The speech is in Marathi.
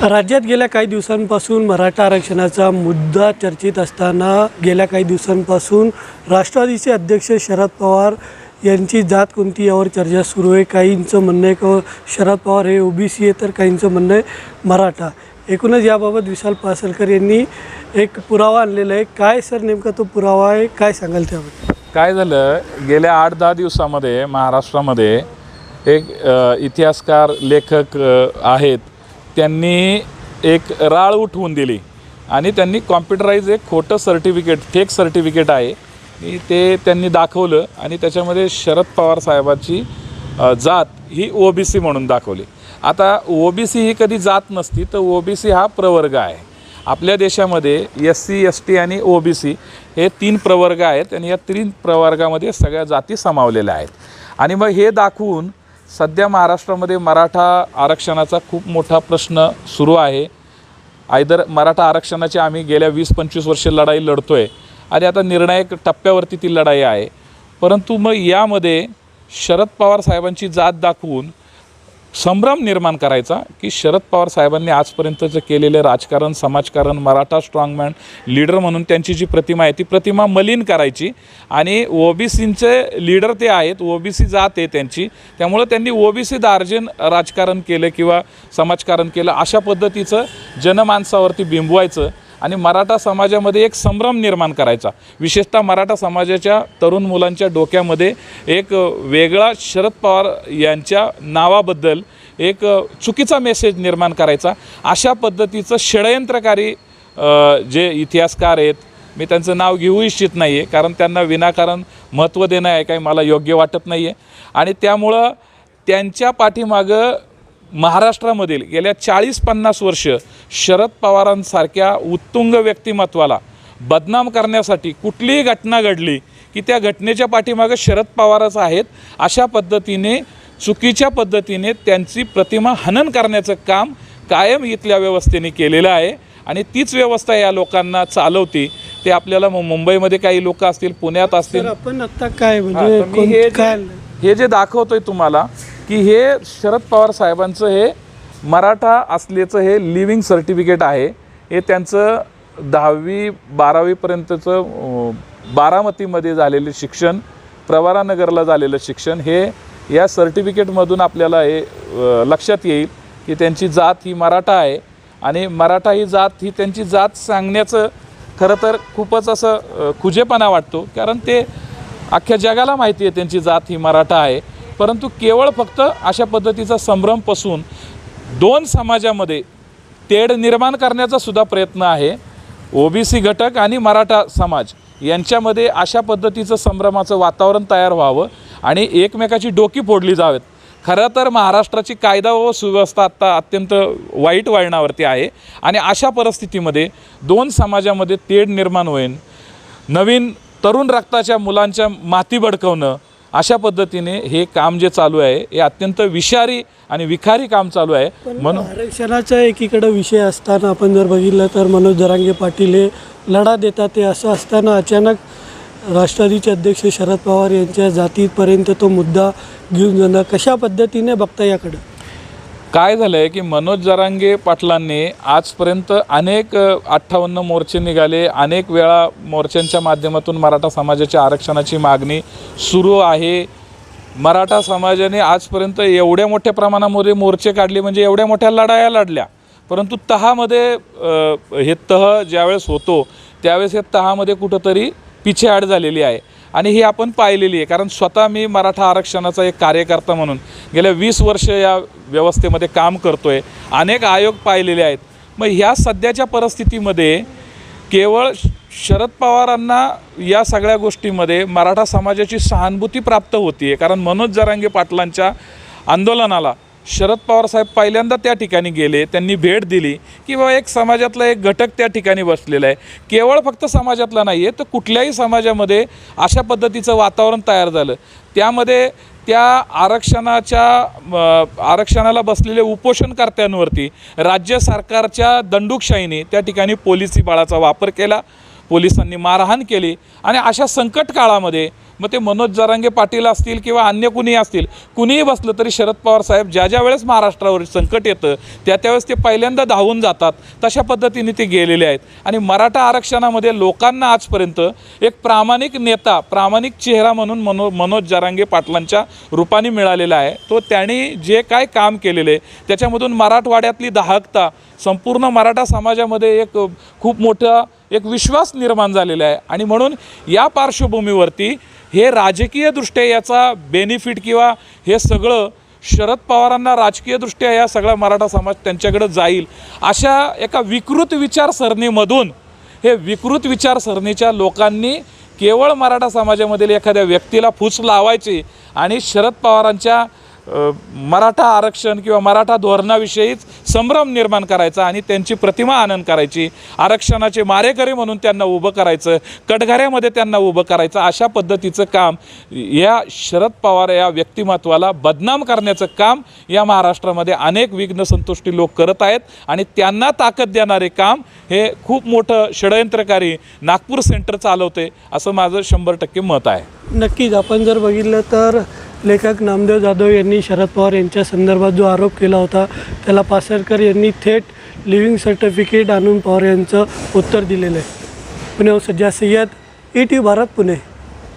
राज्यात गेल्या काही दिवसांपासून मराठा आरक्षणाचा मुद्दा चर्चेत असताना गेल्या काही दिवसांपासून राष्ट्रवादीचे अध्यक्ष शरद पवार यांची जात कोणती यावर चर्चा सुरू आहे। काहींचं म्हणणं आहे की शरद पवार हे ओबीसी आहे, तर काहींचं म्हणणं आहे मराठा। एकूणच याबाबत विशाल पासलकर यांनी एक पुरावा आणलेला आहे। काय सर नेमका तो पुरावा आहे, काय सांगाल त्याबद्दल? काय झालं, गेल्या 8-10 दिवसामध्ये महाराष्ट्रामध्ये एक इतिहासकार लेखक आहेत, त्यांनी एक राळ उठवून दिली आणि त्यांनी कॉम्प्युटराइज एक खोटं सर्टिफिकेट, फेक सर्टिफिकेट आहे ते त्यांनी दाखवलं आणि त्याच्यामध्ये शरद पवार साहेबांची जात ही ओबीसी म्हणून दाखवली। आता ओबीसी ही कधी जात नसती, तर ओबीसी हा प्रवर्ग आहे। आपल्या देशामध्ये एससी, एसटी आणि ओबीसी हे 3 प्रवर्ग आहेत आणि या 3 प्रवर्गामध्ये सगळ्या जाती सामावलेल्या आहेत। आणि मग हे दाखवून सध्या महाराष्ट्रामध्ये मराठा आरक्षणाचा खूप मोठा प्रश्न सुरू आहे। मराठा आरक्षणाची आम्ही गेल्या 20-25 वर्ष लढाई लढतो आहे आणि आता निर्णायक टप्प्यावरती ती लढाई आहे। परंतु मग यामध्ये शरद पवार साहेबांची जात दाखवून संभ्रम निर्माण करायचा की शरद पवार साहेबांनी आजपर्यंतचं केलेले राजकारण, समाजकारण, मराठा स्ट्रॉंगमॅन लीडर म्हणून त्यांची जी प्रतिमा आहे ती प्रतिमा मलिन करायची आणि ओबीसींचे लीडर ते आहेत, ओबीसी जात आहे त्यांची, त्यामुळे त्यांनी ओबीसी दार्जिन राजकारण केलं किंवा समाजकारण केलं, अशा पद्धतीचं जनमानसावरती बिंबवायचं आणि मराठा समाजामध्ये एक संभ्रम निर्माण करायचा। विशेषतः मराठा समाजाच्या तरुण मुलांच्या डोक्यामध्ये एक वेगळा शरद पवार यांच्या नावाबद्दल एक चुकीचा मेसेज निर्माण करायचा। अशा पद्धतीचं षडयंत्रकारी जे इतिहासकार आहेत, मी त्यांचं नाव घेऊ इच्छित नाही आहे कारण त्यांना विनाकारण महत्त्व देणं आहे काही मला योग्य वाटत नाही आहे। आणि त्यामुळं त्यांच्या पाठीमागं महाराष्ट्रामधील गेल्या 40-50 वर्ष शरद पवारांसारख्या उत्तुंग व्यक्तिमत्वाला बदनाम करण्यासाठी कुठलीही घटना घडली की त्या घटनेच्या पाठीमागं शरद पवारच आहेत, अशा पद्धतीने चुकीच्या पद्धतीने त्यांची प्रतिमा हनन करण्याचं काम कायम इथल्या व्यवस्थेने केलेलं आहे आणि तीच व्यवस्था या लोकांना चालवते। ते आपल्याला मुंबईमध्ये काही लोक असतील, पुण्यात असतील, आपण आता काय म्हणजे हे जे दाखवतोय तुम्हाला की हे शरद पवार साहेबांचं हे मराठा असल्याचं हे लिव्हिंग सर्टिफिकेट आहे। हे त्यांचं 10वी-12वीपर्यंतचं बारामतीमध्ये झालेले शिक्षण, प्रवरानगरला झालेलं शिक्षण, हे या सर्टिफिकेटमधून आपल्याला हे लक्षात येईल की त्यांची जात ही मराठा आहे आणि मराठा ही जात ही त्यांची जात सांगण्याचं खरं तर खूपच असं खुजेपणा वाटतो कारण ते अख्ख्या जगाला माहिती आहे त्यांची जात ही मराठा आहे। परंतु केवळ फक्त अशा पद्धतीचा संभ्रम पासून 2 समाजामध्ये तेढ निर्माण करण्याचा सुद्धा प्रयत्न आहे। ओबीसी घटक आणि मराठा समाज यांच्यामध्ये अशा पद्धतीचं संभ्रमाचं वातावरण तयार व्हावं आणि एकमेकाची डोकी फोडली जावेत। खरं तर महाराष्ट्राची कायदा व सुव्यवस्था आत्ता अत्यंत वाईट वळणावरती आहे आणि अशा परिस्थितीमध्ये 2 समाजामध्ये तेढ निर्माण होईल, नवीन तरुण रक्ताच्या मुलांच्या माती बडकवणं, अशा पद्धतीने हे काम जे चालू आहे हे अत्यंत विषारी आणि विखारी काम चालू आहे। म्हणून आरक्षणाचा एकीकडे विषय असताना आपण जर बघितलं तर मनोज जरांगे पाटील हे लढा देतात, ते असं असताना अचानक राष्ट्रवादीचे अध्यक्ष शरद पवार यांच्या जातीपर्यंत तो मुद्दा घेऊन जाणं, कशा पद्धतीने बघता याकडं? काय झालं आहे की मनोज जरांगे पाटलांनी आजपर्यंत अनेक 58 मोर्चे निघाले, अनेक वेळा मोर्चांच्या माध्यमातून मराठा समाजाच्या आरक्षणाची मागणी सुरू आहे। मराठा समाजाने आजपर्यंत एवढ्या मोठ्या प्रमाणामध्ये मोर्चे काढले, म्हणजे एवढ्या मोठ्या लढाया लढल्या, परंतु तहामध्ये हे तह ज्यावेळेस होतो त्यावेळेस हे तहामध्ये कुठंतरी पिछेहाट झालेली आहे आणि ही आपण पाहिलेली आहे। कारण स्वतः मी मराठा आरक्षणाचा एक कार्यकर्ता म्हणून गेल्या 20 वर्ष या व्यवस्थेमध्ये काम करतो आहे, अनेक आयोग पाहिलेले आहेत। मग ह्या सध्याच्या परिस्थितीमध्ये केवळ शरद पवारांना या सगळ्या गोष्टीमध्ये मराठा समाजाची सहानुभूती प्राप्त होती आहे कारण मनोज जरांगे पाटलांच्या आंदोलनाला शरद पवार साहेब पहिल्यांदा त्या ठिकाणी गेले, त्यांनी भेट दिली की बाबा एक समाजातला एक घटक त्या ठिकाणी बसलेला आहे। केवळ फक्त समाजातला नाही आहे तर कुठल्याही समाजामध्ये अशा पद्धतीचं वातावरण तयार झालं, त्यामध्ये त्या आरक्षणाला बसलेले उपोषणकर्त्यांवरती राज्य सरकारच्या दंडुकशाहीने त्या ठिकाणी पोलिसी बळाचा वापर केला, पोलिसांनी मारहाण केली आणि अशा संकट काळामध्ये मग ते मनोज जरांगे पाटील असतील किंवा अन्य कुणीही असतील, कुणीही बसलं तरी शरद पवार साहेब ज्या वेळेस महाराष्ट्रावर संकट येतं त्यावेळेस ते पहिल्यांदा धावून जातात. तशा पद्धतीने ते गेलेले आहेत. आणि मराठा आरक्षणामध्ये लोकांना आजपर्यंत एक प्रामाणिक नेता, प्रामाणिक चेहरा म्हणून मनोज जरांगे पाटलांच्या रूपाने मिळालेला आहे. तो त्यांनी जे काय काम केलेले त्याच्यामधून मराठवाड्यातली दाहकता, संपूर्ण मराठा समाजामध्ये एक खूप मोठा एक विश्वास निर्माण झालेला आहे. आणि म्हणून या पार्श्वभूमीवरती हे राजकीयदृष्ट्या याचा बेनिफिट किंवा हे सगळं शरद पवारांना राजकीयदृष्ट्या या सगळा मराठा समाज त्यांच्याकडे जाईल अशा एका विकृत विचारसरणीमधून, हे विकृत विचारसरणीच्या लोकांनी केवळ मराठा समाजामधील एखाद्या व्यक्तीला फूस लावायची आणि शरद पवारांच्या मराठा आरक्षण किंवा मराठा धोरणाविषयीच संभ्रम निर्माण करायचा आणि त्यांची प्रतिमा आनंद करायची, आरक्षणाचे मारेकरी म्हणून त्यांना उभं करायचं, कटघऱ्यामध्ये त्यांना उभं करायचं, अशा पद्धतीचं काम या शरद पवार या व्यक्तिमत्वाला बदनाम करण्याचं काम या महाराष्ट्रामध्ये अनेक विघ्नसंतुष्टी लोक करत आहेत. आणि त्यांना ताकद देणारे काम हे खूप मोठं षडयंत्रकारी नागपूर सेंटर चालवते असं माझं 100% मत आहे. नक्कीच आपण जर बघितलं तर लेखक नामदेव जाधव यांनी शरद पवार यांच्या संदर्भात जो आरोप केला होता त्याला पासरकर यांनी थेट लिव्हिंग सर्टिफिकेट आणून पवार यांचं उत्तर दिलेलं आहे. पुण्याहून सज्जाद सय्यद, ETV भारत, पुणे.